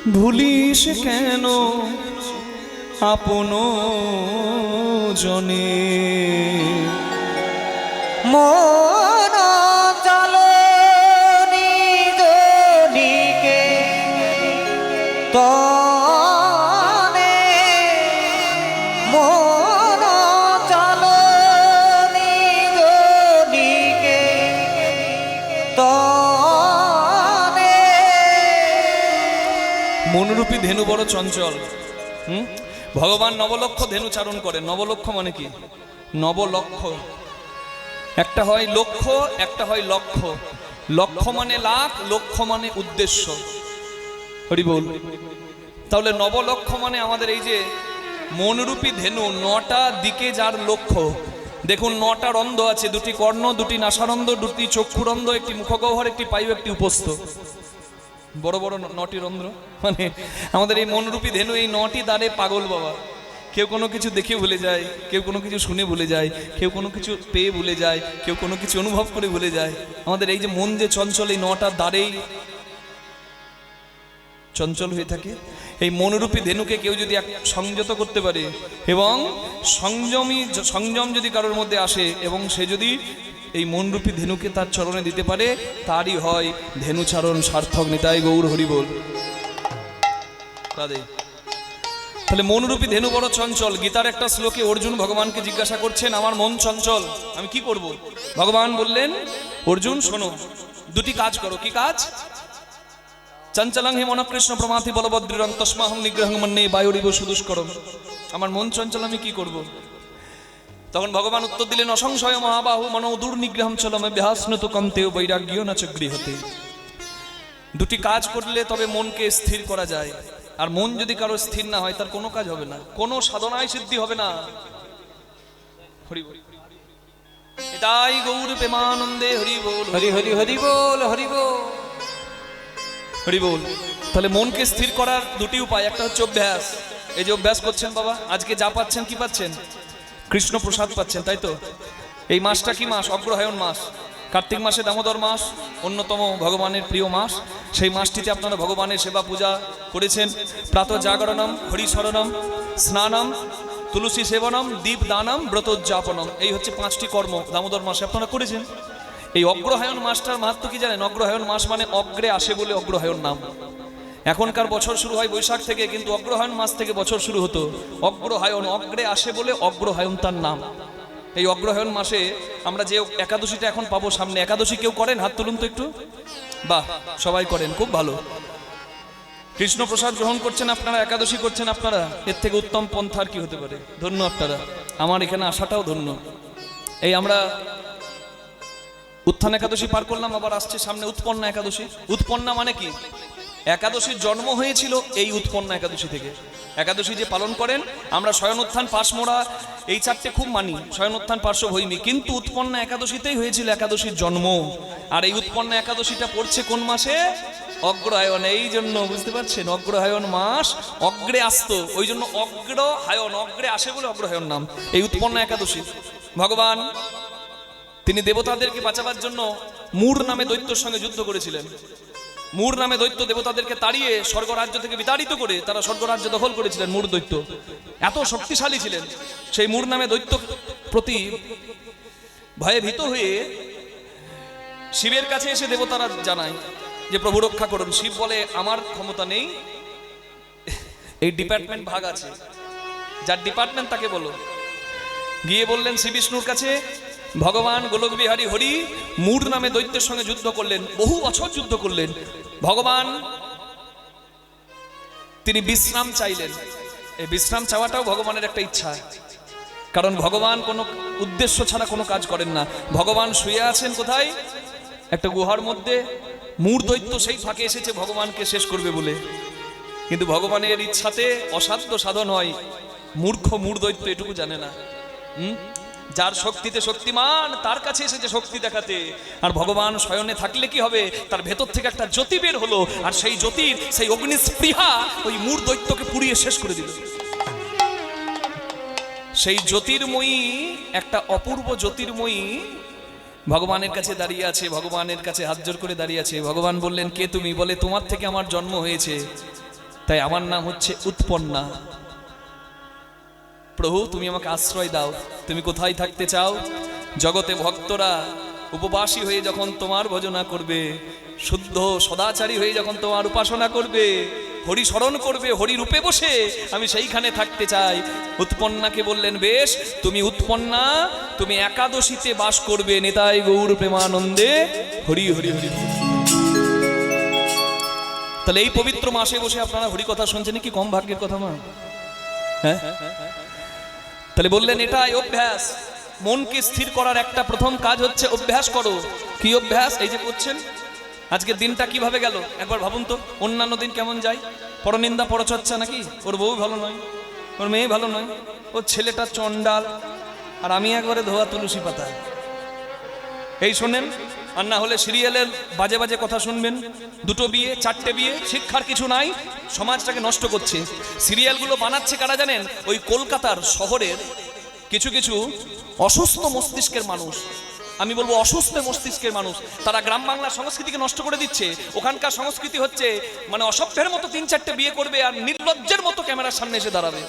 ভুলিস কেন আপন জনে মন চলো নিজনিকে তনে মন চলো নিজনিকে তনে। মনরূপী ধেনু বড় চঞ্চল। ভগবান নবলক্ষ ধেনু চারণ করেন। নবলক্ষ মানে কি? নবলক্ষ, একটা হয় লক্ষ্য, একটা হয় লক্ষ্য। লক্ষ্য মানে লাখ, লক্ষ্য মানে উদ্দেশ্য। হরি বল। তাহলে নবলক্ষ মানে আমাদের এই যে মনরূপী ধেনু, নটা দিকে যার লক্ষ্য। দেখুন, নটা রন্ধ্র আছে, দুটি কর্ণ, দুটি নাসারন্ধ্র, দুটি চক্ষুরন্ধ্র, একটি মুখগহ্বর, একটি পায়ু, একটি উপস্থ। বড় বড় নটি রন্ধ্র। মানে আমাদের এই মনরূপী ধেনু এই নটি দ্বারে পাগল বাবা। কেউ কোনো কিছু দেখে ভুলে যায়, কেউ কোনো কিছু শুনে ভুলে যায়, কেউ কোনো কিছু পেয়ে ভুলে যায়, কেউ কোনো কিছু অনুভব করে ভুলে যায়। আমাদের এই যে মন যে চঞ্চল, এই নটা দ্বারেই চঞ্চল হয়ে থাকে। এই মনরূপী ধেনুকে কেউ যদি সংযত করতে পারে এবং সংযম যদি কারোর মধ্যে আসে এবং সে যদি এই মনরূপী ধেনুকে তার চরণে দিতে পারে, তারই হয় ধেনুচারণ সার্থক। নিতাই গৌর হরি বল। তাহলে মনরূপী ধেনু বড় চঞ্চল। গীতার একটা শ্লোকে অর্জুন ভগবানকে জিজ্ঞাসা করছেন, আমার মন চঞ্চল, আমি কি করব? ভগবান বললেন, অর্জুন শোনো, দুটি কাজ করো। কি কাজ? চঞ্চলং হি মন কৃষ্ণ প্রমাথি বলভদ্রং তস্মাহং নিগ্রহং মন্যে বায়ুরিব সুদুষ্করম। আমার মন চঞ্চল, আমি কি করব? তখন ভগবান উত্তর দিলেন, অসংশয় মহাবাহু মনো দুর্নিগ্রহম চলম অভ্যাসনত কন্তেও বৈরাগ্য ন চ গৃহতে। দুটি কাজ করলে তবে মনকে স্থির করা যায়। আর মন যদি কারো স্থির না হয়, তার কোনো কাজ হবে না, কোনো সাধনায় সিদ্ধি হবে না। হরি বল। এটাই গৌর প্রেমানন্দে হরি বল। হরি হরি হরি বল, হরি বল, হরি বল। তাহলে মনকে স্থির করার দুটি উপায়। একটা হচ্ছে অভ্যাস। এই যে অভ্যাস করছেন বাবা, আজকে যা পাচ্ছেন, কি পাচ্ছেন? কৃষ্ণ প্রসাদ পাচ্ছেন, তাই তো? এই মাসটা কি মাস? অগ্রহায়ণ মাস। কার্তিক মাসে দামোদর মাস, অন্যতম ভগবানের প্রিয় মাস। সেই মাসটিতে আপনারা ভগবানের সেবা পূজা করেছেন। প্রাতঃ জাগরণম, হরিশরণম, স্নানম, তুলসী সেবনম, দীপ দানম, ব্রতোজ্জাপনম। এই হচ্ছে 5টি কর্ম দামোদর মাসে আপনারা করেছেন। এই অগ্রহায়ণ মাসটার মাহাত্ম্য কি জানেন? অগ্রহায়ণ মাস মানে অগ্রে আসে বলে অগ্রহায়ণ নাম। এখনকার বছর শুরু হয় বৈশাখ থেকে, কিন্তু অগ্রহায়ণ মাস থেকে বছর শুরু হতো। অগ্রহায়ণ, অগ্রে আসে বলে অগ্রহায়ণ তার নাম। এই অগ্রহায়ণ মাসে আমরা যে একাদশীটা এখন পাবো সামনে, একাদশী কেউ করেন? হাত তুলুন তো একটু। বাহ, সবাই করেন, খুব ভালো। কৃষ্ণ প্রসাদ গ্রহণ করছেন আপনারা, একাদশী করছেন আপনারা। এর থেকে উত্তম পন্থার কি হতে পারে? ধন্য আপনারা, আমার এখানে আসাটাও ধন্য। এই আমরা উত্থান একাদশী পার করলাম, আবার আসছে সামনে উৎপন্না একাদশী। উৎপন্না মানে কি? একাদশীর জন্ম হয়েছিল এই উৎপন্না একাদশী থেকে। একাদশী যে পালন করেন, আমরা শয়নোত্থান, পাশমোড়া, এই 4টে খুব মানি, শয়নোত্থান, পার্শ্বভূমি, কিন্তু উৎপন্না একাদশীতেই হয়েছিল একাদশীর জন্ম। আর এই উৎপন্না একাদশীটা পড়ছে কোন মাসে? অগ্রহায়ণ। এই জন্য বুঝতে পারছেন, অগ্রহায়ণ মাস, অগ্রে আসতো, ওই জন্য অগ্রহায়ণ, অগ্রে আসে বলে অগ্রহায়ণ নাম। এই উৎপন্না একাদশী ভগবান তিনি দেবতাদেরকে বাঁচাবার জন্য মূর নামে দৈত্যর সঙ্গে যুদ্ধ করেছিলেন। মূর নামে দৈত্য দেবতাদেরকে তাড়িয়ে স্বর্গরাজ্য থেকে বিতাড়িত করে তারা স্বর্গরাজ্য দখল করেছিলেন। মূর দৈত্য এত শক্তিশালী ছিলেন। সেই মূর নামে দৈত্য প্রতি ভয়ে ভীত হয়ে শিবের কাছে এসে দেবতারা জানায় যে প্রভু রক্ষা করুন। শিব বলে, আমার ক্ষমতা নেই, এই ডিপার্টমেন্ট ভাগ আছে, যার ডিপার্টমেন্ট তাকে বলো। গিয়ে বললেন শ্রী বিষ্ণুর কাছে, ভগবান গোলক বিহারী হরি মূর নামে দৈত্যের সঙ্গে যুদ্ধ করলেন, বহু বছর যুদ্ধ করলেন। ভগবান তিনি বিশ্রাম চাইলেন। এই বিশ্রাম চাওয়াটাও ভগবানের একটা ইচ্ছা, কারণ ভগবান কোনো উদ্দেশ্য ছাড়া কোনো কাজ করেন না। ভগবান শুয়ে আছেন কোথায়? একটা গুহার মধ্যে। মূর দৈত্য সেই ফাঁকে এসেছে ভগবানকে শেষ করবে বলে, কিন্তু ভগবানের ইচ্ছাতে অসাধ্য সাধন হয়। মূর্খ মূর দৈত্য এটুকু জানে না। যার শক্তিতে শক্তিমান, তার কাছে এসেছে শক্তি দেখাতে। আর ভগবান শয়নে থাকলে কি হবে? তার ভেতর থেকে একটা জ্যোতি বের হলো, আর সেই জ্যোতির সেই অগ্নিস্পৃহা ওই মূর দৈত্যকে পুড়িয়ে শেষ করে দিল। সেই জ্যোতির্ময়ী, একটা অপূর্ব জ্যোতির্ময়ী ভগবানের কাছে দাঁড়িয়ে আছে, ভগবানের কাছে হাত জোর করে দাঁড়িয়ে আছে। ভগবান বললেন, কে তুমি? বলে, তোমার থেকে আমার জন্ম হয়েছে। তাই আমার নাম হচ্ছে উৎপন্না। প্রভু তুমি আমাকে আশ্রয় দাও, তুমি কোথায় থাকতে চাও? জগতে ভক্তরা উপবাসী হয়ে যখন তোমার ভজনা করবে, শুদ্ধ সদাচারী হয়ে যখন তোমার উপাসনা করবে, হরি স্মরণ করবে, হরি রূপে বসে, আমি সেইখানে থাকতে চাই। উৎপন্নাকে বললেন, বেশ, তুমি উৎপন্না, তুমি একাদশীতে বাস করবে। নিতাই গৌর প্রেমানন্দে হরি হরি হরি। তাহলে এই পবিত্র মাসে বসে আপনারা হরি কথা শুনছেন, কি কম ভাগ্যের কথা মা? হ্যাঁ, তাহলে বললেন এটাই অভ্যাস। মনকে স্থির করার একটা প্রথম কাজ হচ্ছে অভ্যাস করো। কি অভ্যাস? এই যে করছেন। আজকের দিনটা কিভাবে গেল একবার ভাবুন তো। অন্যান্য দিন কেমন যায়? পরনিন্দা পরচর্চা নাকি? ওর বউ ভালো নয়, ওর মেয়ে ভালো নয়, ওর ছেলেটা চন্ডাল, আর আমি একবারে ধোয়া তুলসী পাতা। এই শোনেন, আর না হলে সিরিয়ালের বাজে বাজে কথা শুনবেন। দুটো বিয়ে, চারটে বিয়ে, শিক্ষার কিছু নাই, সমাজটাকে নষ্ট করছে। সিরিয়ালগুলো বানাচ্ছে কারা জানেন? ওই কলকাতার শহরের কিছু কিছু অসুস্থ মস্তিষ্কের মানুষ। আমি বলবো অসুস্থ মস্তিষ্কের মানুষ। তারা গ্রাম বাংলার সংস্কৃতিকে নষ্ট করে দিচ্ছে। ওখানকার সংস্কৃতি হচ্ছে মানে অসভ্যের মতো 3-4টে বিয়ে করবে আর নির্লজ্জের মতো ক্যামেরার সামনে এসে দাঁড়াবে।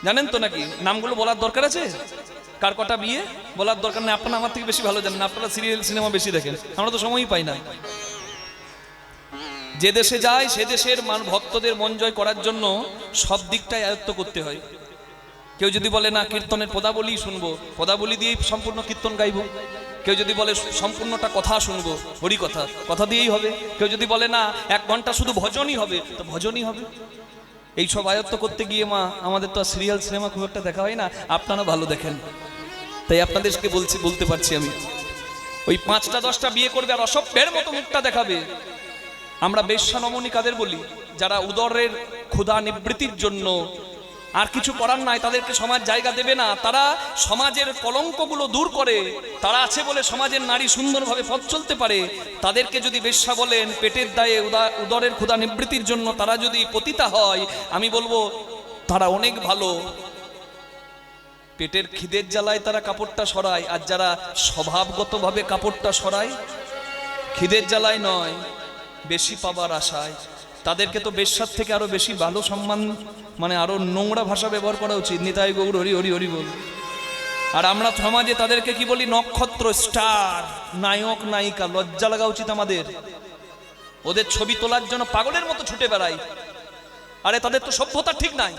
জানেন তো নাকি? নামগুলো বলার দরকার আছে? কার কটা বিয়ে বলার দরকার নেই। আপনারা আমার থেকে বেশি ভালো জানেন, আপনারা সিরিয়াল সিনেমা বেশি দেখেন, আমরা তো সময়ই পাই না। যে দেশে যায় সে দেশের ভক্তদের মন জয় করার জন্য সব দিকটাই আয়ত্ত করতে হয়। কেউ যদি বলে না কীর্তনের পদাবলী শুনবো, পদাবলী দিয়েই সম্পূর্ণ কীর্তন গাইবো। কেউ যদি বলে সম্পূর্ণটা কথা শুনবো, হরি কথা, কথা দিয়েই হবে। কেউ যদি বলে না 1 ঘন্টা শুধু ভজনই হবে, তো ভজনই হবে। এই সব আয়ত্ত করতে গিয়ে মা আমাদের তো সিরিয়াল সিনেমা খুব একটা দেখা হয় না, আপনারা ভালো দেখেন, তাই আপনাদেরকে বলতে পারছি আমি। ওই 5টা-10টা বিয়ে করবে আর অসভ্যের মতো মুখটা দেখাবে। আমরা বেশ্যা নমনী কাদের বলি? যারা উদরের ক্ষুধা নিবৃত্তির জন্য আর কিছু করার নাই, তাদেরকে সমাজ জায়গা দেবে না, তারা সমাজের কলঙ্কগুলো দূর করে, তারা আছে বলে সমাজের নারী সুন্দরভাবে পথ চলতে পারে। তাদেরকে যদি বেশ্যা বলেন, পেটের দায়ে উদরের ক্ষুধা নিবৃত্তির জন্য তারা যদি পতিতা হয়, আমি বলবো তারা অনেক ভালো। পেটের খিদের জ্বালায় তারা কাপড়টা সরায়, আর যারা স্বভাবগতভাবে কাপড়টা সরায় খিদের জ্বালায় নয়, বেশি পাবার আশায়, তাদেরকে তো বেশ্যার থেকে আরো বেশি ভালো সম্মান, মানে আরো নোংরা ভাষা ব্যবহার করা উচিত। নিতাই গৌর হরি হরি হরি বল। আর আমরা সমাজে তাদেরকে কি বলি? নক্ষত্র, স্টার, নায়ক নায়িকা। লজ্জা লাগা উচিত আমাদের। ওদের ছবি তোলার জন্য পাগলের মতো ছুটে বেড়াই। আরে তাদের তো সভ্যতা ঠিক নাই।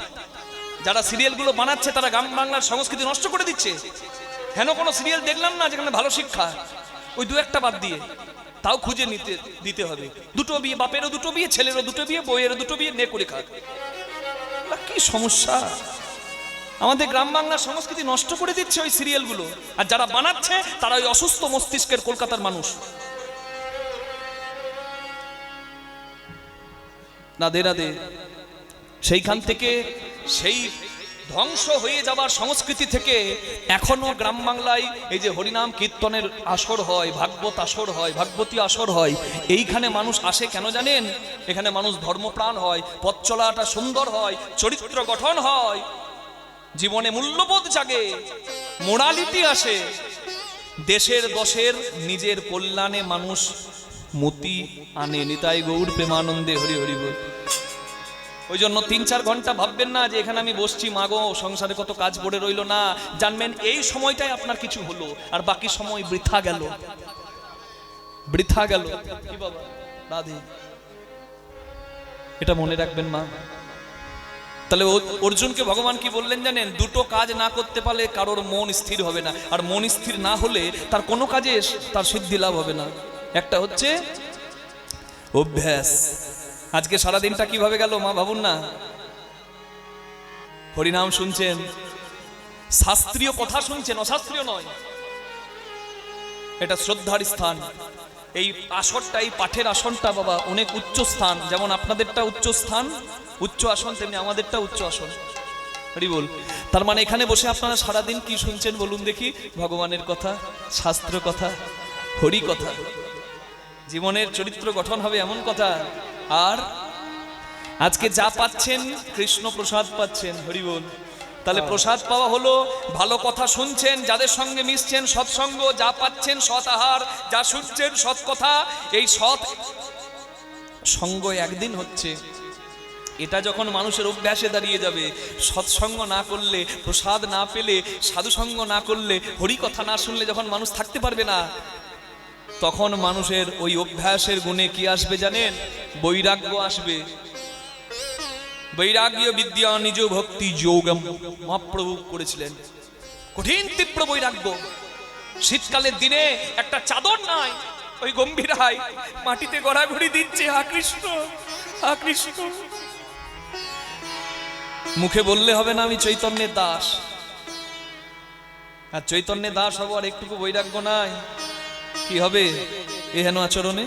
যারা সিরিয়ালগুলো বানাচ্ছে তারা গ্রাম বাংলার সংস্কৃতি নষ্ট করে দিচ্ছে। হেন কোনো সিরিয়াল দেখলাম না যেখানে ভালো শিক্ষা, ওই 2-1টা বাদ দিয়ে তাও খুঁজে দিতে হবে। 2টো বিয়ে, বাপেরও 2টো বিয়ে, ছেলেরও 2টো বিয়ে, বইয়েরও 2টো বিয়ে, নে করে খাক। কি সমস্যা! আমাদের গ্রাম বাংলার সংস্কৃতি নষ্ট করে দিচ্ছে ওই সিরিয়ালগুলো। আর যারা বানাচ্ছে তারা ওই অসুস্থ মস্তিষ্কের কলকাতার মানুষ। রাধে রাধে। সেইখান থেকে, সেই ধ্বংস হয়ে যাবার সংস্কৃতি থেকে এখনো গ্রাম বাংলায় এই যে হরিনাম কীর্তনের আসর হয়, ভাগবত আসর হয়, ভাগবতী আসর হয়, এইখানে মানুষ আসে কেন জানেন? এখানে মানুষ ধর্মপ্রাণ হয়, পথ চলাটা সুন্দর হয়, চরিত্র গঠন হয়, জীবনে মূল্যবোধ জাগে, মোরালিটি আসে, দেশের দশের নিজের কল্যাণে মানুষ মতি আনে। নিতাই গৌর প্রেমানন্দে হরি হরি বল। ওই জন্য 3-4 ঘন্টা ভাববেন না যে এখানে আমি বসছি, মাগো সংসারে কত কাজ পড়ে রইল না। জানবেন এই সময়টাই আপনার কিছু হলো, আর বাকি সময় বৃথা গেল, বৃথা গেল। কি বাবা রাধে, এটা মনে রাখবেন মা। তাহলে অর্জুনকে ভগবান কি বললেন জানেন? 2টো কাজ না করতে পারলে কারোর মন স্থির হবে না, আর মন স্থির না হলে তার কোনো কাজে তার সিদ্ধি লাভ হবে না। একটা হচ্ছে অভ্যাস। আজকে সারাদিনটা কিভাবে গেল মা ভাবুন না। হরিনাম শুনছেন, শাস্ত্রীয় কথা শুনছেন, অশাস্ত্রীয় নয়। এটা শ্রদ্ধার স্থান। এই আসনটা, এই পাঠের আসনটা বাবা অনেক উচ্চ স্থান। যেমন আপনাদেরটা উচ্চ স্থান, উচ্চ আসন, তেমনি আমাদেরটা উচ্চ আসন। হরি বল। তার মানে এখানে বসে আপনারা সারাদিন কি শুনছেন বলুন দেখি? ভগবানের কথা, শাস্ত্র কথা, হরি কথা। জীবনের চরিত্র গঠন হবে এমন কথা। আর আজকে যা পাচ্ছেন কৃষ্ণ প্রসাদ পাচ্ছেন, হরি বল। তাহলে প্রসাদ পাওয়া হলো ভালো কথা শুনছেন, যাদের সঙ্গে মিশছেন সৎসঙ্গ, যা পাচ্ছেন সৎ আহার, যা শুনছেন সৎ কথা। এই সৎ সঙ্গ একদিন হচ্ছে, এটা যখন মানুষের অভ্যাসে দাঁড়িয়ে যাবে, সৎসঙ্গ না করলে, প্রসাদ না পেলে, সাধুসঙ্গ না করলে, হরি কথা না শুনলে যখন মানুষ থাকতে পারবে না, তখন মানুষের ওই অভ্যাসের গুণে কি আসবে জানেন? বৈরাগ্য আসবে। বৈরাগ্য বিদ্যা নিজ ভক্তি যোগম মহাপ্রভু করেছিলেন। কঠিন তীব্র বৈরাগ্য। শীতকালের দিনে একটা চাদর নাই, ওই গম্ভীরায় মাটিতে গড়াগড়ি দিচ্ছে, হা কৃষ্ণ হা কৃষ্ণ। মুখে বললে হবে না আমি চৈতন্যের দাস, আর চৈতন্যের দাস হবো আর একটুকু বৈরাগ্য নাই, কি হবে এহেন আচরণে?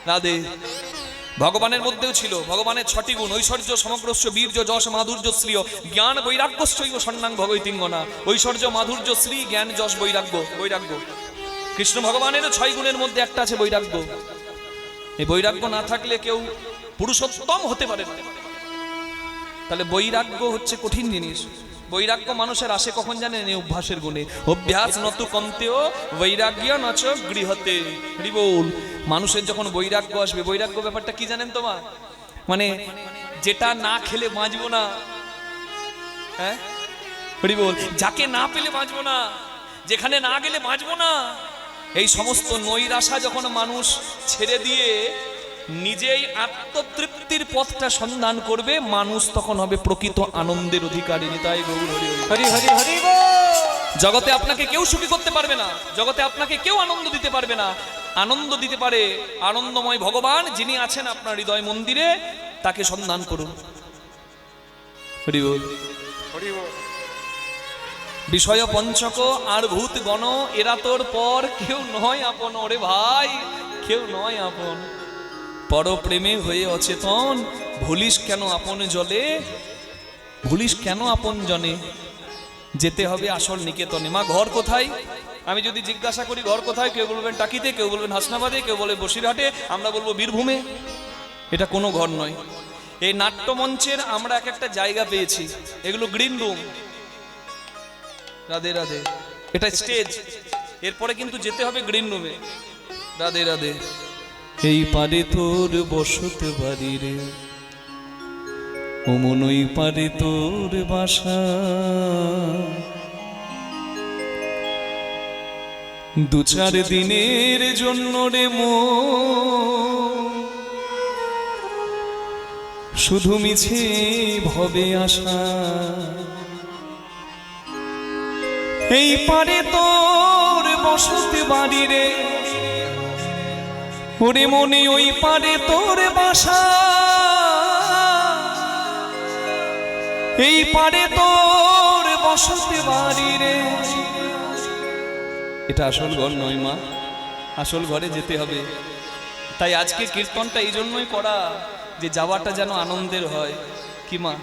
রাধে। ভগবানের মধ্যেও ছিল ভগবানের 6টি গুণ: ঐশ্বর্য, সমগ্রস্য, বীর্য, যশ, মাধুর্য, শ্রীয়, জ্ঞান, বৈরাগ্যশ্চৈব সন্ন্যাং ভগৈতিঙ্গনা। ঐশ্বর্য, মাধুর্য, শ্রী, জ্ঞান, যশ, বৈরাগ্য। বৈরাগ্য কৃষ্ণ ভগবানের 6 গুণের মধ্যে একটা আছে বৈরাগ্য। এই বৈরাগ্য না থাকলে কেউ পুরুষোত্তম হতে পারে না। তাহলে বৈরাগ্য হচ্ছে কঠিন জিনিস। বৈরাগ্য মানুষের আসে কখন জানেন? এই অভ্যাসের গুণে। অভ্যাস নতু কন্তেও বৈরাগ্য নচ গৃহতে। হরি বল। মানুষের যখন বৈরাগ্য আসবে, বৈরাগ্য ব্যাপারটা কি জানেন তোমার? মানে যেটা না খেলে বাঁচবো না, হ্যাঁ হরি বল, যাকে না পেলে বাঁচবো না, যেখানে না গেলে বাঁচবো না, এই সমস্ত নৈরাশা যখন মানুষ ছেড়ে দিয়ে নিজেই আত্মতৃপ্তির পথটা সন্ধান করবে, মানুষ তখন হবে প্রকৃত আনন্দের অধিকারিণী। তাই গৌর হরি হরি হরি হরি বল। জগতে আপনাকে কেউ সুখী করতে পারবে না, জগতে আপনাকে কেউ আনন্দ দিতে পারবে না। আনন্দ দিতে পারে আনন্দময় ভগবান, যিনি আছেন আপনার হৃদয় মন্দিরে, তাকে সন্ধান করুন। হরি বল হরি বল। বিষয় পঞ্চক আর ভূত গণ, এরা তোর পর কেউ নয় আপন। ওরে ভাই, কেউ নয় আপন। পর প্রেমে হয়ে অচেতন, ভুলিস কেন আপন জলে, ভুলিস কেন আপন জনে। যেতে হবে আসল নিকেতনে। মা ঘর কোথায়? আমি যদি জিজ্ঞাসা করি ঘর কোথায়, কেউ বলবেন টাকিতে, কেউ বলবেন হাসনাবাদে, কেউ বলে বসিরহাটে, আমরা বলবো বীরভূমে। এটা কোনো ঘর নয়। এই নাট্যমঞ্চের আমরা এক একটা জায়গা পেয়েছি, এগুলো গ্রিন রুম। রাধে রাধে। এটা স্টেজ, এরপরে কিন্তু যেতে হবে গ্রিন রুমে। রাধে রাধে। এই পারে তোর বসতে বাড়ি রে, ওমন ওই পারে তোর বাসা। দু চার দিনের জন্য রে শুধু মিছে ভবে আসা। এই পারে তোর বসতে বাড়ি রে, ওরে মনে ওই পারে তোর বাসা। এই পারে তোর বসতে বাড়ি রে। এটা আসল ঘর নয় মা, আসল ঘরে যেতে হবে। তাই আজকে কীর্তনটা এই জন্যই করা, যে যাওয়াটা যেন আনন্দের হয়। কি মা?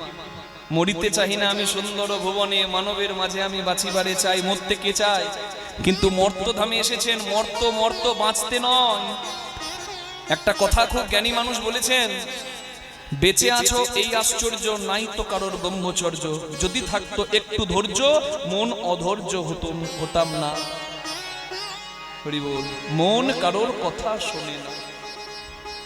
মরিতে চাহি না আমি সুন্দর ভুবনে, মানবের মাঝে আমি বাঁচিবারে চাই। মরতে কে চায়? কিন্তু মর্তধামে এসেছেন, মর্ত বাঁচতে নয়। একটা কথা খুব জ্ঞানী মানুষ বলেছেন, বেঁচে আছো এই আশ্চর্য, নাই তো কারোর ব্রহ্মচর্য। যদি থাকতো একটু ধৈর্য, মন অধৈর্য হতাম না। হরি বল। মন কারোর কথা শোনে না।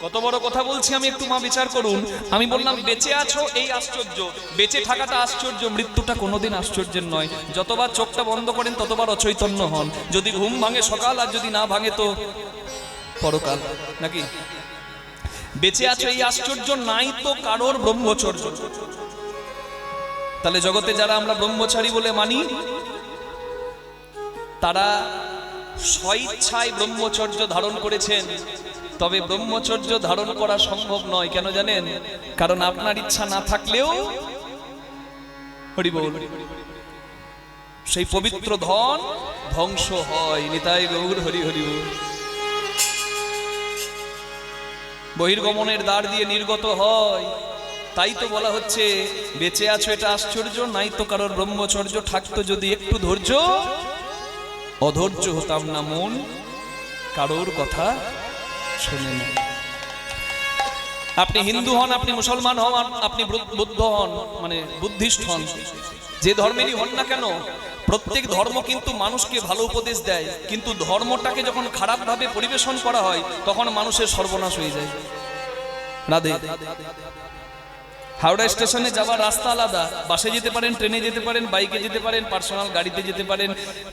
কত বড় কথা বলছি আমি, একটু মা বিচার করুন। আমি বললাম বেঁচে আছো এই আশ্চর্য, বেঁচে থাকাটা আশ্চর্য, মৃত্যুটা কোনোদিন আশ্চর্যের নয়। যতবার চোখটা বন্ধ করেন ততবার অচৈতন্য হন। যদি ঘুম ভাঙে সকাল, আর যদি না ভাঙে তো পরকাল, নাকি? বেঁচে আছো এই আশ্চর্য, নাই তো কারোর ব্রহ্মচর্য। তাহলে জগতে যারা আমরা ব্রহ্মচারী বলে মানি, তারা স্বইচ্ছায় ব্রহ্মচর্য ধারণ করেছেন। তবে ব্রহ্মচর্য ধারণ করা সম্ভব নয়। কেন জানেন? কারণ আপনার ইচ্ছা না থাকলেও হরি বল সেই পবিত্র ধন ধ্বংস হয়। নিতাই গৌর হরি হরি বল। বহির্গমনের দ্বার দিয়ে নির্গত হয়। তাই তো বলা হচ্ছে বেঁচে আছো এটা আশ্চর্য, নাই তো কারোর ব্রহ্মচর্য। থাকতো যদি একটু ধৈর্য, অধৈর্য হতাম না, মন কারোর কথা শোনে না। আপনি হিন্দু হন, আপনি মুসলমান হন, আপনি বুদ্ধ হন, মানে বুদ্ধিস্ট হন, যে ধর্মেরই হন না কেন, প্রত্যেক ধর্ম কিন্তু মানুষকে ভালো উপদেশ দেয়। কিন্তু ধর্মটাকে যখন খারাপভাবে পরিবেশন করা হয়, তখন মানুষের সর্বনাশ হয়ে যায়। রাধে। হাওড়া স্টেশনে যাওয়ার রাস্তা আলাদা, বাসে যেতে পারেন, ট্রেনে যেতে পারেন, বাইকে যেতে পারেন, পার্সোনাল গাড়িতে যেতে পারেন।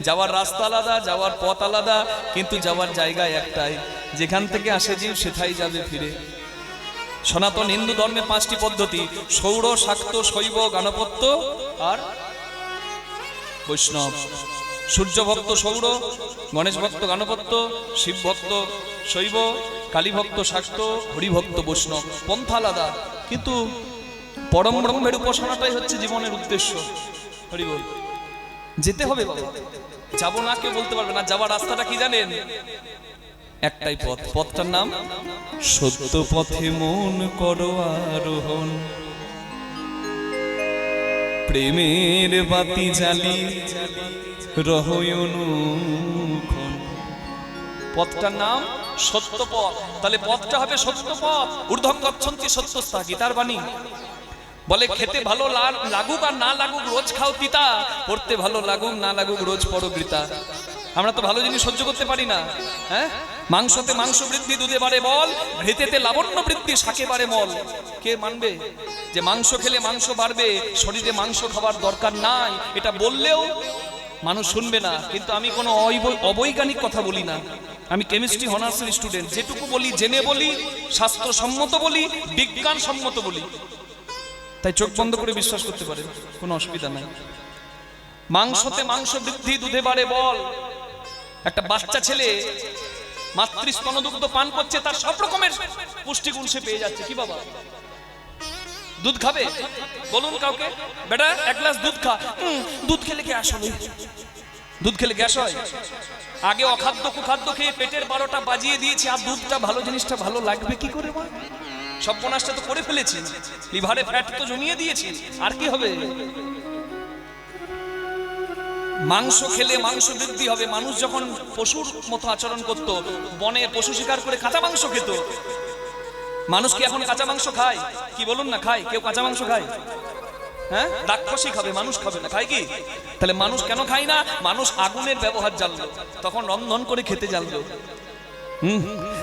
যাওয়ার রাস্তা আলাদা, যাওয়ার পথ আলাদা, কিন্তু যাওয়ার জায়গা একটাই, যেখান থেকে আসে জীব সেটাই যাবে ফিরে। সনাতন হিন্দু ধর্মে 5টি পদ্ধতি: সৌর, শাক্ত, শৈব, গাণপত্য আর বৈষ্ণব। সূর্য ভক্ত সৌর, গণেশ ভক্ত গাণপত্য, শিব ভক্ত শৈব, কালী ভক্ত শাক্ত, হরিভক্ত বৈষ্ণব। পন্থা আলাদা, কিন্তু পরম ব্রহ্মের উপাসনাটাই হচ্ছে জীবনের উদ্দেশ্য। হরি বল। যেতে হবে বাবা, যাবো না কেউ বলতে পারবে না। যাওয়ার রাস্তাটা কি জানেন? একটাই পথ, পথটার নাম সত্য পথে মন করো আরোহণ, প্রেমের বাতি জ্বালি রহয়নুক্ষণ। পথটার নাম সত্য পথ। তাহলে পথটা হবে সত্য পথ। ঊর্ধ্বং গচ্ছন্তি সত্যস্তা, গীতার বাণী বলে খেতে ভালো লাগুক আর না লাগুক রোজ খাও তিতা, পড়তে ভালো লাগুক না লাগুক রোজ পড়ো গীতা। আমরা তো ভালো জিনিস সহ্য করতে পারি না। হ্যাঁ, মাংসতে মাংস বৃদ্ধি, দুধে বাড়ে বল, ঘৃতেতে লাবণ্য বৃদ্ধি, শাকে বাড়ে মল। কে মানবে যে মাংস খেলে মাংস বাড়বে? শরীরে মাংস খাবার দরকার নাই, এটা বললেও মানুষ শুনবে না। কিন্তু আমি কোনো অবৈজ্ঞানিক কথা বলি না, আমি কেমিস্ট্রি অনার্সের স্টুডেন্ট। যেটুকু বলি জেনে বলি, শাস্ত্রসম্মত বলি, বিজ্ঞানসম্মত বলি। তাই চোখ বন্ধ করে বিশ্বাস করতে পারেন, কোনো অসুবিধা নাই। মাংসতে মাংস বৃদ্ধি, দুধে বাড়ে বল। একটা বাচ্চা ছেলে মাতৃস্তনদুগ্ধ পান করছে, তার সব রকমের পুষ্টিগুণ সে পেয়ে যাচ্ছে। কি বাবা দুধ খাবে? বলুন কাউকে, বেটা 1 গ্লাস দুধ খা। দুধ খেলে গ্যাস হবে। দুধ খেলে গ্যাস হয়? আগে অখাদ্য কুখাদ্য খেয়ে পেটের 12টা বাজিয়ে দিয়েছি, আর দুধটা ভালো জিনিসটা ভালো লাগবে কি করে? সব বোনাসটা তো করে ফেলেছি, লিভারে ফ্যাট তো জমিয়ে দিয়েছি, আর কি হবে? মাংস খেলে মাংস বৃদ্ধি হবে। মানুষ যখন পশুর মতো আচরণ করত, বনে পশু শিকার করে কাঁচা মাংস খেত। মানুষ কি এখন কাঁচা মাংস খায়? কি বলুন না, খায় কেউ কাঁচা মাংস খায়? হ্যাঁ, রাক্ষসী খাবে, মানুষ খাবে না। খায় কি? তাহলে মানুষ কেন খায় না? মানুষ আগুনের ব্যবহার জানলো, তখন রন্ধন করে খেতে জানলো।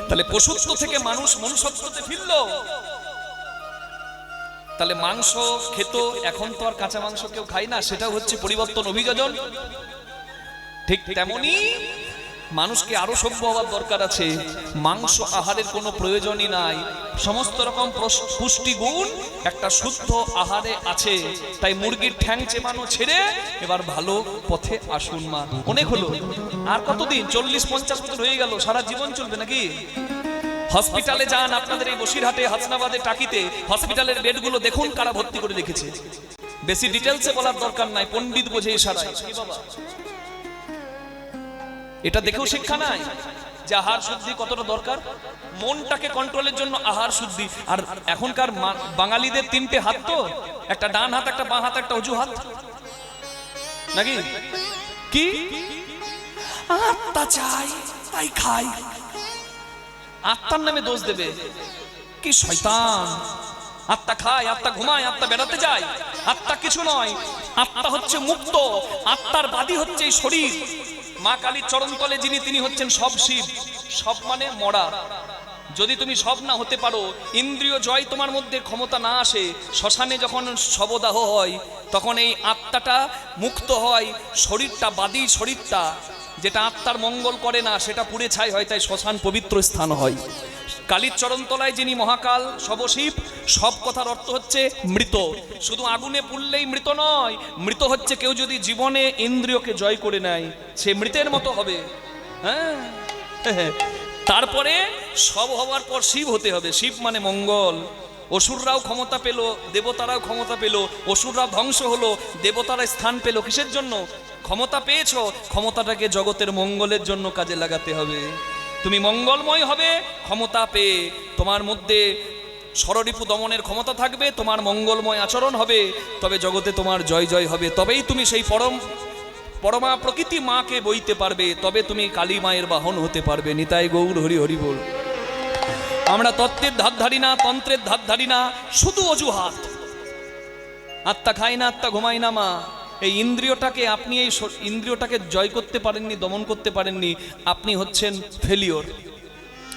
তাহলে পশুত্ব থেকে মানুষ মনুষ্যত্বতে ফিরলো। তাহলে মাংস খেত, এখন তো আর কাঁচা মাংস কেউ খায় না, সেটা হচ্ছে পরিবর্তন, অভিযোজন। ঠিক তেমনি মানুষকে আরো সভ্য হওয়ার দরকার আছে। মাংস আহারের কোনো প্রয়োজনই নাই, সমস্ত রকম পুষ্টিগুণ একটা শুদ্ধ আহারে আছে। তাই মুরগির ঠ্যাং চেবানো ছেড়ে এবার ভালো পথে আসুন মা। অনেক হলো, আর কতদিন? 40-50 বছর হয়ে গেল, সারা জীবন চলবে নাকি? হসপিটালে যান, আপনাদের এই বসিরহাটে, হাসনাবাদে, টাকিতে হসপিটালের বেডগুলো দেখুন কারা ভর্তি করে রেখেছে। বেশি ডিটেলসে বলার দরকার নাই, পণ্ডিত বোঝে ইশারায়। কি বাবা, এটা দেখেও শিক্ষা নাই যে আহার শুদ্ধি কতটা দরকার? মনটাকে কন্ট্রোলের জন্য আহার শুদ্ধি। আর এখনকার বাঙালিদের 3টে হাত, তো একটা ডান হাত, একটা বাঁ হাত, একটা অজু হাত, নাকি? কি আত্মা চাই তাই খাই, আত্মার নামে দোষ দেবে। কি শয়তান! আত্মা খায়, আত্মা ঘুমায়, আত্মা বেড়াতে যায়। আত্মা কিছু নয়, আত্মা হচ্ছে মুক্ত। আত্মার বাদী হচ্ছে এই শরীর। মা কালীর চরণ তলে যিনি, তিনি হচ্ছেন সব শিব। সব মানে মরা। যদি তুমি সব না হতে পারো, ইন্দ্রিয় জয় তোমার মধ্যে ক্ষমতা না আসে, শ্মশানে যখন শবদাহ হয় তখন এই আত্মাটা মুক্ত হয়, শরীরটা বাদী, শরীরটা যেটা আত্মার মঙ্গল করে না সেটা পুড়ে ছাই হয়, তাই শ্মশান পবিত্র স্থান হয়। কালীর চরণতলায় যিনি মহাকাল সবশিব, সব কথার অর্থ হচ্ছে মৃত। শুধু আগুনে পুড়লেই মৃত নয়, মৃত হচ্ছে কেউ যদি জীবনে ইন্দ্রিয়কে জয় করে নেয়, সে মৃতের মতো হবে। হ্যাঁ, তারপরে সব হওয়ার পর শিব হতে হবে। শিব মানে মঙ্গল। অসুররাও ক্ষমতা পেল, দেবতারাও ক্ষমতা পেল। অসুররা ধ্বংস হলো, দেবতারা স্থান পেল। কিসের জন্য? ক্ষমতা পেয়েছো, ক্ষমতাটাকে জগতের মঙ্গলের জন্য কাজে লাগাতে হবে। তুমি মঙ্গলময় হবে ক্ষমতা পেয়ে, তোমার মধ্যে ষড়রিপু দমনের ক্ষমতা থাকবে, তোমার মঙ্গলময় আচরণ হবে, তবে জগতে তোমার জয় জয় হবে। তবেই তুমি সেই পরমা প্রকৃতি মাকে বইতে পারবে, তবে তুমি কালী মায়ের বাহন হতে পারবে। নিতাই গৌর হরি হরি বল। আমরা তত্ত্বের ধার ধারি না, তন্ত্রের ধার ধারি না, শুধু অজুহাত। আত্মা খাই না, আত্মা ঘুমাই না মা। এই ইন্দ্রিয়টাকে আপনি এই ইন্দ্রিয়টাকে জয় করতে পারেননি, দমন করতে পারেননি, আপনি হচ্ছেন ফেলিওর।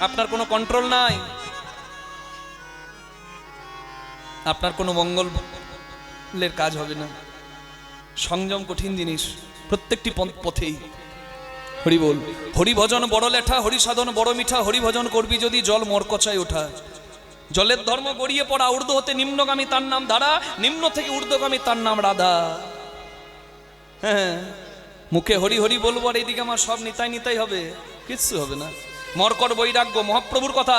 আপনার কোনো কন্ট্রোল নাই। আপনার কোনো মঙ্গলের কাজ হবে না। সংযম কঠিন জিনিস, প্রত্যেকটি পথেই। হরি বল। হরি ভজন বড় লেঠা, হরি সাধন বড় মিঠা, হরি ভজন করবি যদি জল মরকচায় ওঠা। জলের ধর্ম গড়িয়ে পড়া, ঊর্ধ্ব হতে নিম্নগামী তার নাম ধারা, নিম্ন থেকে ঊর্ধ্বগামী তার নাম রাধা। হ্যাঁ, মুখে হরি হরি বলবো আর এইদিকে আমার সব নিতাই নিতাই হবে, কিচ্ছু হবে না। মর্কট বৈরাগ্য, মহাপ্রভুর কথা,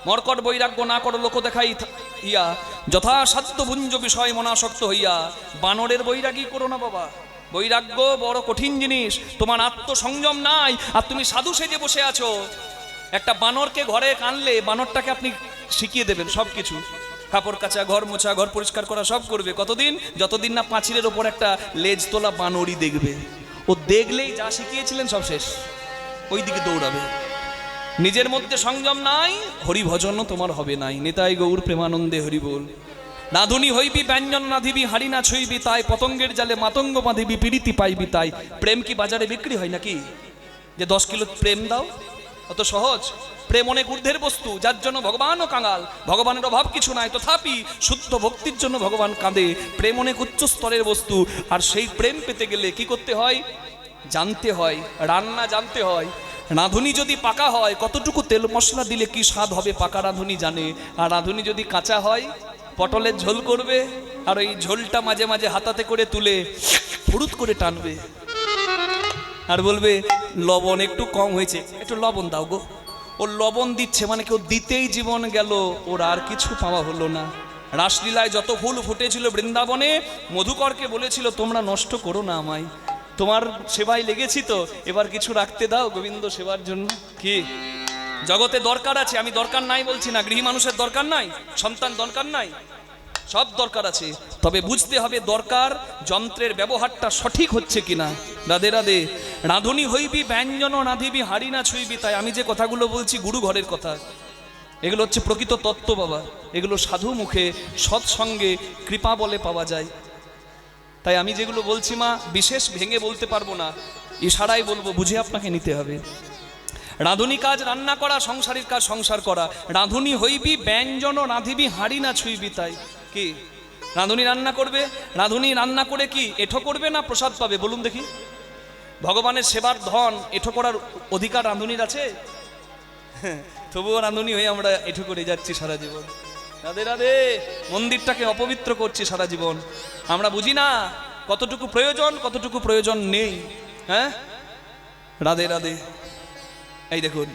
মর্কট বৈরাগ্য না করো লোক দেখাই ইয়া, যথাসাধ্য ভুঞ্জ বিষয় মনাসক্ত হইয়া। বানরের বৈরাগী করো না বাবা, বৈরাগ্য বড় কঠিন জিনিস। তোমার আত্মসংযম নাই আর তুমি সাধু সেজে বসে আছো। একটা বানরকে ঘরে আনলে বানরটাকে আপনি শিখিয়ে দেবেন সব কিছু, কাপড় কাচা, ঘর মোছা, ঘর পরিষ্কার করা সব করবে। কতদিন? যতদিন না পাঁচিলের ওপর একটা লেজ তোলা বানরই দেখবে। ও দেখলেই যা শিখিয়েছিলেন সব শেষ, ওই দিকে দৌড়াবে। নিজের মধ্যে সংযম নাই, হরি ভজনও তোমার হবে নাই। নিতাই গৌর প্রেমানন্দে হরি বল। নাধুনি হইবি ব্যঞ্জন নাধিবি, হাড়ি না ছুইবি তাই, পতঙ্গের জালে মাতঙ্গ বাঁধিবি, পীড়িতি পাইবি তাই। প্রেম কি বাজারে বিক্রি হয় নাকি? যে 10 কিলো প্রেম দাও, অত সহজ? প্রেম অনেক ঊর্ধ্বের বস্তু, যার জন্য ভগবানও কাঙাল। ভগবানের অভাব কিছু নাই, তথাপি শুদ্ধ ভক্তির জন্য ভগবান কাঁদে। প্রেম অনেক উচ্চ স্তরের বস্তু, আর সেই প্রেম পেতে গেলে কি করতে হয়? জানতে হয়, রান্না জানতে হয়। রাঁধুনি যদি পাকা হয়, কতটুকু তেল মশলা দিলে কি স্বাদ হবে পাকা রাঁধুনি জানে। আর রাঁধুনি যদি কাঁচা হয়, পটলের ঝোল করবে আর ওই ঝোলটা মাঝে মাঝে হাতাতে করে তুলে ফুরুত করে টানবে আর বলবে লবণ একটু কম হয়েছে, একটু লবণ দাও গো। ও লবণ দিচ্ছে মানে কেউ দিতেই জীবন গেল, ওর আর কিছু পাওয়া হলো না। রাসলীলায় যত ফুল ফুটেছিল বৃন্দাবনে, মধুকরকে বলেছিল তোমরা নষ্ট করো না আমায়, তোমার সেবায় লেগেছি তো, এবার কিছু রাখতে দাও গোবিন্দ সেবার জন্য। কি জগতে দরকার আছে, আমি দরকার নাই বলছি না। গৃহী মানুষের দরকার নাই, সন্তান দরকার নাই, সব দরকার আছে। তবে বুঝতে হবে দরকার যন্ত্রের ব্যবহারটা সঠিক হচ্ছে কিনা। রাধে রাধে। রাঁধুনি হইবি ব্যঞ্জন রাঁধিবি, হাড়ি না ছুঁইবি তাই। আমি যে কথাগুলো বলছি গুরু ঘরের কথা, এগুলো হচ্ছে প্রকৃত তত্ত্ব বাবা। এগুলো সাধু মুখে সৎসঙ্গে কৃপা বলে পাওয়া যায়। তাই আমি যেগুলো বলছি মা, বিশেষ ভেঙে বলতে পারবো না, ইশারাই বলবো, বুঝে আপনাকে নিতে হবে। রাঁধুনি কাজ রান্না করা, সংসারের কাজ সংসার করা। রাঁধুনি হইবি ব্যঞ্জন রাঁধিবি, হাড়ি না ছুঁইবি তাই। কি রাঁধুনি রান্না করবে? রাঁধুনি রান্না করে কি এঠো করবে না প্রসাদ পাবে? বলুন দেখি। ভগবানের সেবার ধন এঠো করার অধিকার রাঁধুনির আছে? তবুও রাঁধুনি হয়ে আমরা এঠো করে যাচ্ছি সারা জীবন। রাধে রাধে। মন্দিরটাকে অপবিত্র করছি সারা জীবন। আমরা বুঝি না কতটুকু প্রয়োজন, কতটুকু প্রয়োজন নেই। হ্যাঁ, রাধে রাধে। এই দেখুন,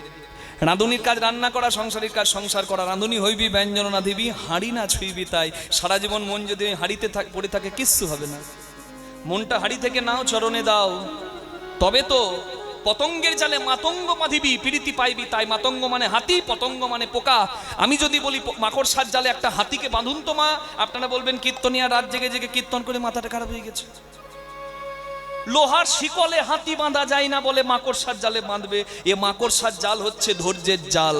রাঁধুনির কাজ রান্না করা, সংসারের কাজ সংসার করা। রাঁধুনি হইবি ব্যঞ্জন রাঁধিবি, হাঁড়ি না ছুঁইবি তাই। সারা জীবন মন যদি হাঁড়িতে পড়ে থাকে কিচ্ছু হবে না। মনটা হাঁড়ি থেকে নাও, চরণে দাও, তবে তো পতঙ্গের জালে মাতঙ্গ বাঁধিবি, পীড়িতি পাইবি তাই। মাতঙ্গ মানে হাতি, পতঙ্গ মানে পোকা। আমি যদি বলি মাকড়সার জালে একটা হাতিকে বাঁধুন তো মা, আপনারা বলবেন কীর্তনিয়া রাত জেগে জেগে কীর্তন করে মাথাটা খারাপ হয়ে গেছে। লোহার শিকলে হাতি বাঁধা যায় না বলে মাকড়সার জালে বাঁধবে। এ মাকড়সার জাল হচ্ছে ধৈর্যের জাল,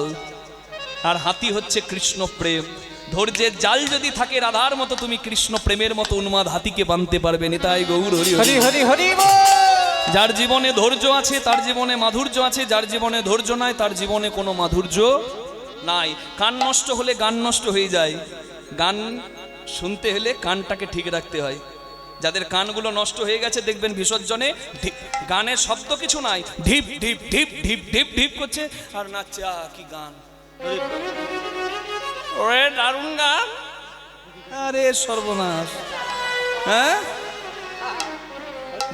আর হাতি হচ্ছে কৃষ্ণ প্রেম। ধৈর্যের জাল যদি থাকে রাধার মতো, তুমি কৃষ্ণ প্রেমের মতো উন্মাদ হাতিকে বাঁধতে পারবে। নিতাই গৌর হরি হরি হরি হরি। যার জীবনে ধৈর্য আছে তার জীবনে মাধুর্য আছে, যার জীবনে ধৈর্য নাই তার জীবনে কোনো মাধুর্য নাই। কান নষ্ট হলে গান নষ্ট হয়ে যায়। গান শুনতে হলে কানটাকে ঠিক রাখতে হয়। যাদের কানগুলো নষ্ট হয়ে গেছে দেখবেন বিসর্জনে গানের শব্দ কিছু নাই, ঢিপ ঢিপ ঢিপ ঢিপ ঢিপ ঢিপ করছে আর নাচছে। কি গান! ওরে দারুণ গান! আরে সর্বনাশ! হ্যাঁ,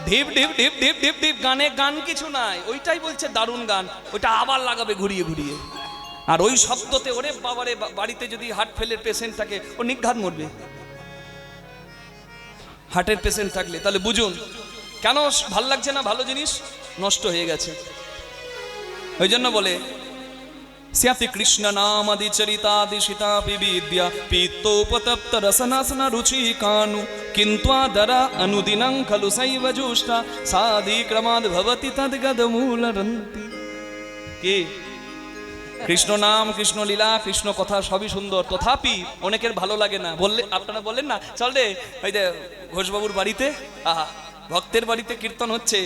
ঢিপ ঢিপ ঢিপ ঢিপ ঢিপ ঢিপ, গানে গান কিছু নাই। ওইটাই বলছে দারুণ গান, ওইটা আবার লাগাবে ঘুরিয়ে ঘুরিয়ে। আর ওই শব্দতে ওরে বাবারে, বাড়িতে যদি হার্ট ফেলের পেশেন্ট থাকে ও নিঘাত মরবে। হার্টের পেশেন্ট থাকলে তাহলে বুঝুন কেন ভাল লাগছে না, ভালো জিনিস নষ্ট হয়ে গেছে। ওই জন্য বলে স্যাতি কৃষ্ণ নাম আদি চরিতাদি সীতাপি বিদ্যা পিত্তোপতপ্ত রসনাসনা রুচি কানু কিন্তু আদরা অনুদিনং খলু শৈব জুষ্টা সাদি ক্রমাদ ভবতি তদ্গদ মূলরন্তি। কি কৃষ্ণ নাম, কৃষ্ণ লীলা, কৃষ্ণ কথা সবই সুন্দর, তথাপি অনেকের ভালো লাগে না। বললে আপনারা বললেন না চল রে ওই যে ঘোষবাবুর বাড়িতে, আহা ভক্তের বাড়িতে কীর্তন হচ্ছে,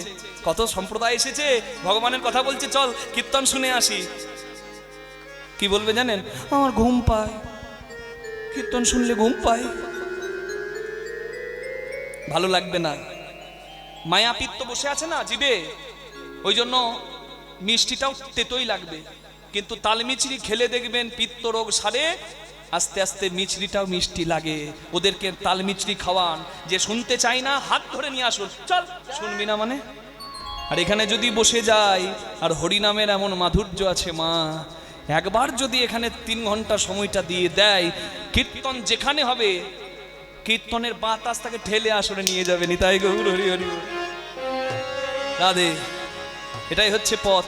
কত সম্প্রদায় এসেছে, ভগবানের কথা বলছে, চল কীর্তন শুনে আসি। কি বলবে জানেন? আমার ঘুম পায়। কীর্তন শুনলে ঘুম পায়, ভালো লাগবে না। মায়া পিত্ত বসে আছে না জিবে, ওই জন্য মিষ্টিটাও তেতোই লাগবে। কিন্তু তাল মিছরি খেলে দেখবেন পিত্ত রোগ সারে, আস্তে আস্তে মিছরিটাও মিষ্টি লাগে। ওদেরকে তাল মিছরি খাওয়ান। যে শুনতে চাই না হাত ধরে নিয়ে আসুন, চল শুনবি না মানে। আর এখানে যদি বসে যাই, আর হরিনামের এমন মাধুর্য আছে মা, একবার যদি এখানে 3 ঘন্টা সময়টা দিয়ে দেয়, কীর্তন যেখানে হবে কীর্তনের বাতাস তাকে ঠেলে আসরে নিয়ে যাবে। নিতাই গৌর হরি হরি বল। রাধে, এটাই হচ্ছে পথ।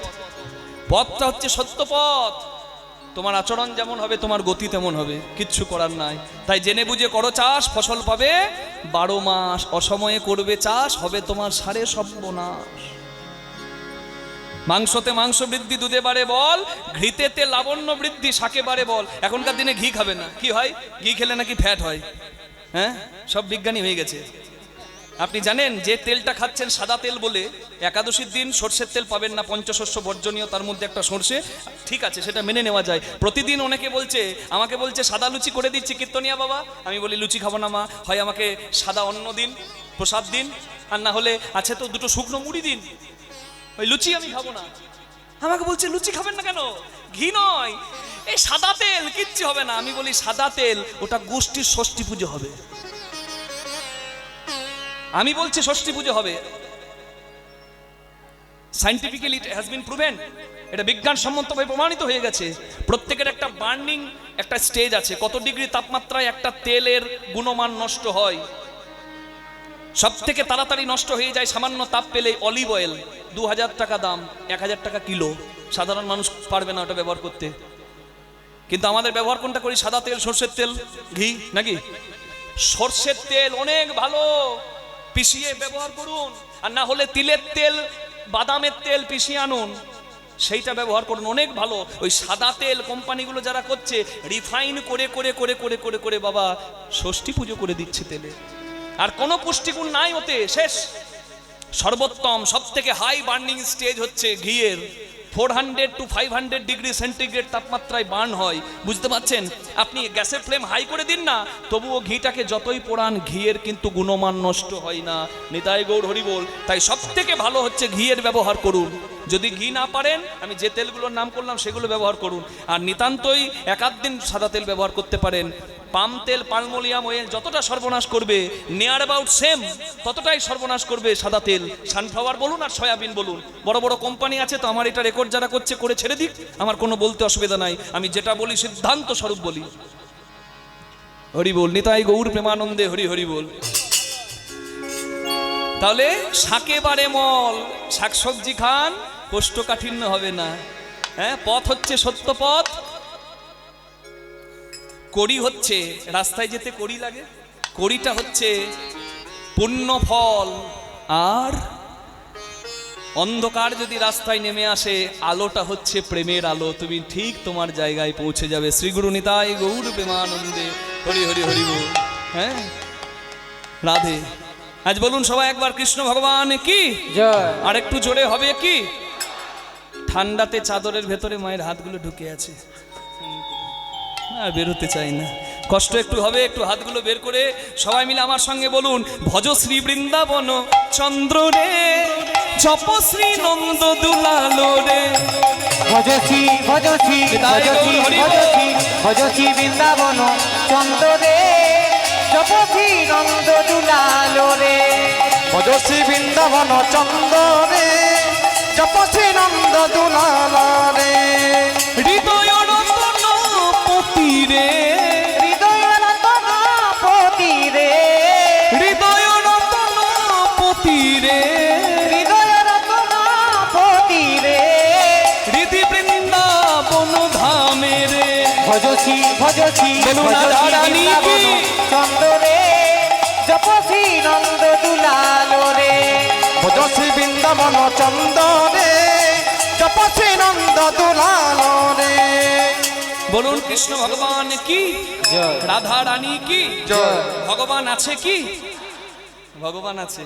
পথটা হচ্ছে সত্য পথ। তোমার আচরণ যেমন হবে তোমার গতি তেমন হবে, কিচ্ছু করার নাই। তাই জেনে বুঝে করো চাষ, ফসল পাবে 12 মাস। অসময়ে করবে চাষ, হবে তোমার সারে সর্বনাশ। মাংসতে মাংস বৃদ্ধি, দুধে বাড়ে বল, ঘৃতেতে লাবণ্য বৃদ্ধি, শাকে বাড়ে বল। এখনকার দিনে ঘি খাবে না, কি হয়? ঘি খেলে নাকি ফ্যাট হয়। হ্যাঁ, সব বিজ্ঞানী হয়ে গেছে। আপনি জানেন যে তেলটা খাচ্ছেন সাদা তেল বলে, একাদশীর দিন সর্ষের তেল পাবেন না। পঞ্চশস্য বর্জনীয়, তার মধ্যে একটা সর্ষে, ঠিক আছে, সেটা মেনে নেওয়া যায়। প্রতিদিন অনেকে বলছে, আমাকে বলছে সাদা লুচি করে দিচ্ছি কীর্তনিয়া বাবা। আমি বলি লুচি খাবো না মা, হয় আমাকে সাদা অন্ন দিন, প্রসাদ দিন, আর না হলে আছে তো 2টো শুকনো মুড়ি দিন, ওই লুচি আমি খাবো না। আমাকে বলছে লুচি খাবেন না কেন? ঘি নয়, এই সাদা তেল, কিচ্ছু হবে না। আমি বলি সাদা তেল ওটা গোষ্ঠীর ষষ্ঠী পুজো হবে। আমি বলছি ষষ্ঠী পুজো হবে। Scientifically it has been proven, এটা বিজ্ঞানসম্মতভাবে প্রমাণিত হয়ে গেছে। প্রত্যেকের একটা বার্নিং একটা স্টেজ আছে, কত ডিগ্রি তাপমাত্রায় একটা তেলের গুণমান নষ্ট হয়। সব থেকে তাড়াতাড়ি নষ্ট হয়ে যায় সামান্য তাপ পেলে অলিভ অয়েল। 2000 টাকা দাম, 1000 টাকা কিলো। সাধারণ মানুষ পারবে না ওটা ব্যবহার করতে। কিন্তু আমাদের ব্যবহার কোনটা করি? সাদা তেল, সর্ষের তেল, ঘি, নাকি? সর্ষের তেল অনেক ভালো, পিষিয়ে ব্যবহার করুন। আর না হলে তিলের তেল, বাদামের তেল পিষিয়ে আনুন, সেইটা ব্যবহার করুন, অনেক ভালো। ওই সাদা তেল কোম্পানিগুলো যারা করছে, রিফাইন করে করে করে করে করে করে বাবা ষষ্ঠী পুজো করে দিচ্ছে তেলে। আর কোনো পুষ্টিগুণ নাই ওতে, শেষ। সর্বোত্তম সব থেকে হাই বার্নিং স্টেজ হচ্ছে ঘিয়ের। 400 to 500 ডিগ্রি সেন্টিগ্রেড তাপমাত্রায় বার্ন হয়, বুঝতে পারছেন? আপনি গ্যাসের ফ্লেম হাই করে দিন না, তবুও ঘিটাকে যতই পোড়ান ঘিয়ের কিন্তু গুণমান নষ্ট হয় না। নিতাই গৌর হরি বল। তাই সব থেকে ভালো হচ্ছে ঘিয়ের ব্যবহার করুন। যদি ঘি না পারেন, আমি যে তেলগুলোর নাম করলাম সেগুলো ব্যবহার করুন। আর নিতান্তই 1-8 দিন সাদা তেল ব্যবহার করতে পারেন। পাম তেল, পালমোলিয়াম অয়েল যতটা সর্বনাশ করবে, নিয়ার অ্যাবাউট সেম ততটাই সর্বনাশ করবে সাদা তেল। সানফ্লাওয়ার বলুন আর সয়াবিন বলুন, বড় বড় কোম্পানি আছে তো, আমার এটা রেকর্ড যারা করছে করে ছেড়ে দিক, আমার কোনো বলতে অসুবিধা নাই। আমি যেটা বলি সিদ্ধান্ত স্বরূপ বলি। হরি বল, নিতাই গৌর প্রেমানন্দে হরি হরি বল। তাহলে শাকে বাড়ে মল, শাকসবজি খান, কোষ্ঠকাঠিন্য হবে না। হ্যাঁ, পথ হচ্ছে সত্য পথ। কড়ি হচ্ছে, রাস্তায় যেতে কড়ি লাগে, কড়িটা হচ্ছে পুণ্য ফল। আর অন্ধকার যদি রাস্তায় নেমে আসে, আলোটা হচ্ছে প্রেমের আলো, তুমি ঠিক তোমার জায়গায় পৌঁছে যাবে। শ্রীগুরু নিতাই গৌর প্রেমানন্দে হরি হরি হরি বল। হ্যাঁ, রাধে। আজ বলুন সবাই একবার কৃষ্ণ ভগবান কি জয়। আর একটু জোরে হবে কি? ঠান্ডাতে চাদরের ভেতরে মায়ের হাতগুলো ঢুকে আছে, আর বেরোতে চাই না, কষ্ট একটু হবে। একটু হাতগুলো বের করে সবাই মিলে আমার সঙ্গে বলুন, ভজ শ্রী বৃন্দাবন চন্দ্র রে, জপ শ্রী নন্দ দুলালো রে। ভজসি ভজসি ভজসি ভজসি ভজসি বৃন্দাবন চন্দ্র রে, জপসি নন্দ দুলালো রে। ভজসি বৃন্দাবন চন্দ্র রে, জপসি নন্দ দুলালো রে। হৃদয় রতন পতি রে, হৃদয় রতন পতি রে, হৃদয় রতন পতি রে, হৃদয় রতন পতি রে। হৃদি বৃন্দাবন ধামে রে। ভজসি ভজসি বলুন ভজসি রাধারানী কি? বৃন্দাবন চন্দ্র রে, জপসি নন্দ দুলালো রে। ভজসি বৃন্দাবন চন্দ্র রে, জপসি নন্দ দুলালো রে। বলুন কৃষ্ণ ভগবান কি, জয়। রাধা রানী কি, জয়। ভগবান আছে কি? ভগবান আছে।